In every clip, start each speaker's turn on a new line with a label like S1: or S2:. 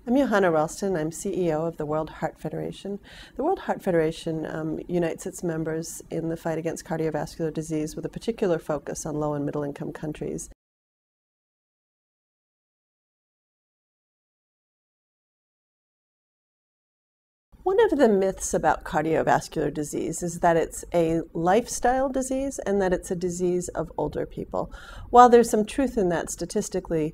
S1: I'm Johanna Ralston. I'm CEO of the World Heart Federation. The World Heart Federation unites its members in the fight against cardiovascular disease with a particular focus on low and middle income countries. One of the myths about cardiovascular disease is that it's a lifestyle disease and that it's a disease of older people. While there's some truth in that statistically,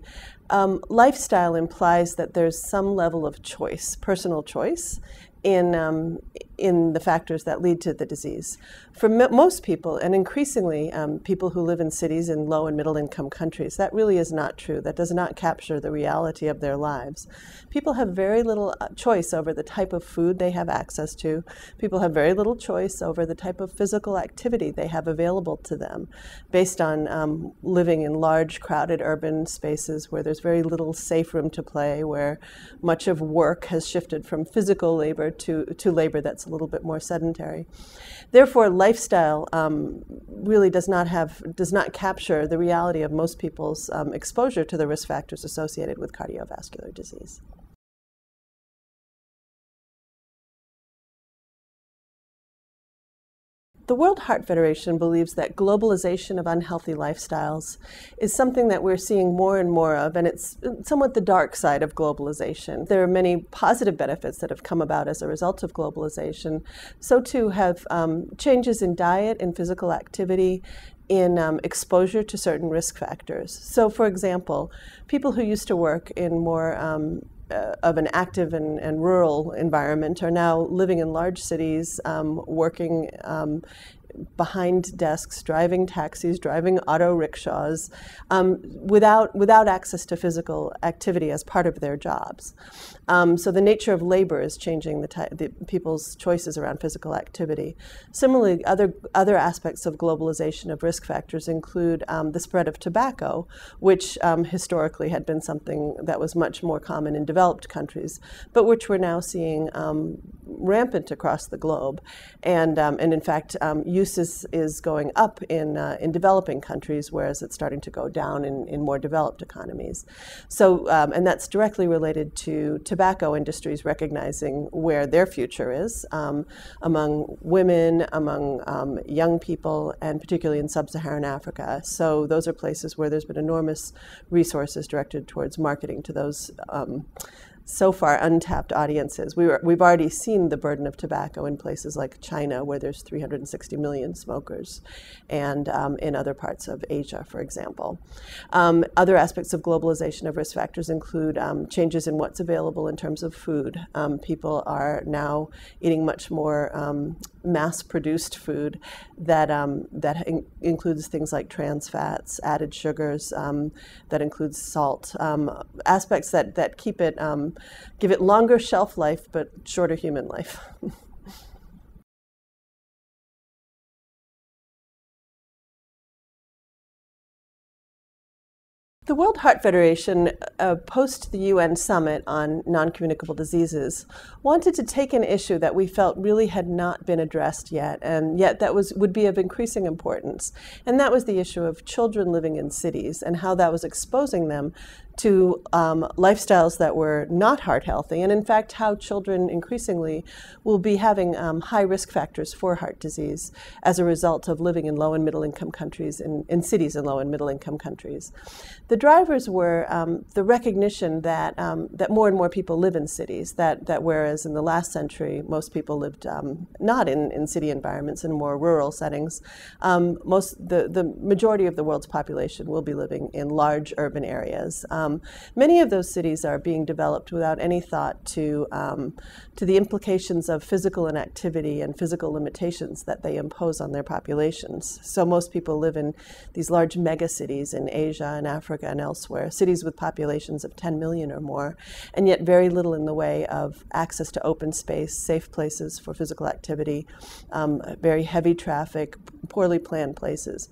S1: lifestyle implies that there's some level of choice, personal choice, in the factors that lead to the disease. For most people, and increasingly people who live in cities in low and middle income countries, that really is not true. That does not capture the reality of their lives. People have very little choice over the type of food they have access to. People have very little choice over the type of physical activity they have available to them, based on living in large, crowded urban spaces where there's very little safe room to play, where much of work has shifted from physical labor to labor that's a little bit more sedentary. Therefore, lifestyle really does not capture the reality of most people's exposure to the risk factors associated with cardiovascular disease. The World Heart Federation believes that globalization of unhealthy lifestyles is something that we're seeing more and more of, and it's somewhat the dark side of globalization. There are many positive benefits that have come about as a result of globalization. So too have changes in diet and physical activity, in exposure to certain risk factors. So for example, people who used to work in more of an active and rural environment are now living in large cities, working behind desks, driving taxis, driving auto rickshaws, without access to physical activity as part of their jobs. So the nature of labor is changing the people's choices around physical activity. Similarly, other aspects of globalization of risk factors include the spread of tobacco, which historically had been something that was much more common in developed countries, but which we're now seeing rampant across the globe. And in fact, use is going up in developing countries, whereas it's starting to go down in more developed economies. So, and that's directly related to tobacco industries recognizing where their future is among women, among young people, and particularly in sub-Saharan Africa. So those are places where there's been enormous resources directed towards marketing to those so far untapped audiences. We've already seen the burden of tobacco in places like China, where there's 360 million smokers, and in other parts of Asia, for example. Other aspects of globalization of risk factors include changes in what's available in terms of food. People are now eating much more mass-produced food that includes things like trans fats, added sugars, that includes salt, aspects that keep it give it longer shelf life but shorter human life. The World Heart Federation, post the UN Summit on Non-Communicable Diseases, wanted to take an issue that we felt really had not been addressed yet, and yet that would be of increasing importance. And that was the issue of children living in cities and how that was exposing them to lifestyles that were not heart healthy, and in fact how children increasingly will be having high risk factors for heart disease as a result of living in low and middle income countries, in cities in low and middle income countries. The drivers were the recognition that that more and more people live in cities, that whereas in the last century most people lived not in city environments, in more rural settings, the majority of the world's population will be living in large urban areas. Many of those cities are being developed without any thought to the implications of physical inactivity and physical limitations that they impose on their populations. So most people live in these large megacities in Asia and Africa and elsewhere, cities with populations of 10 million or more, and yet very little in the way of access to open space, safe places for physical activity, very heavy traffic, poorly planned places.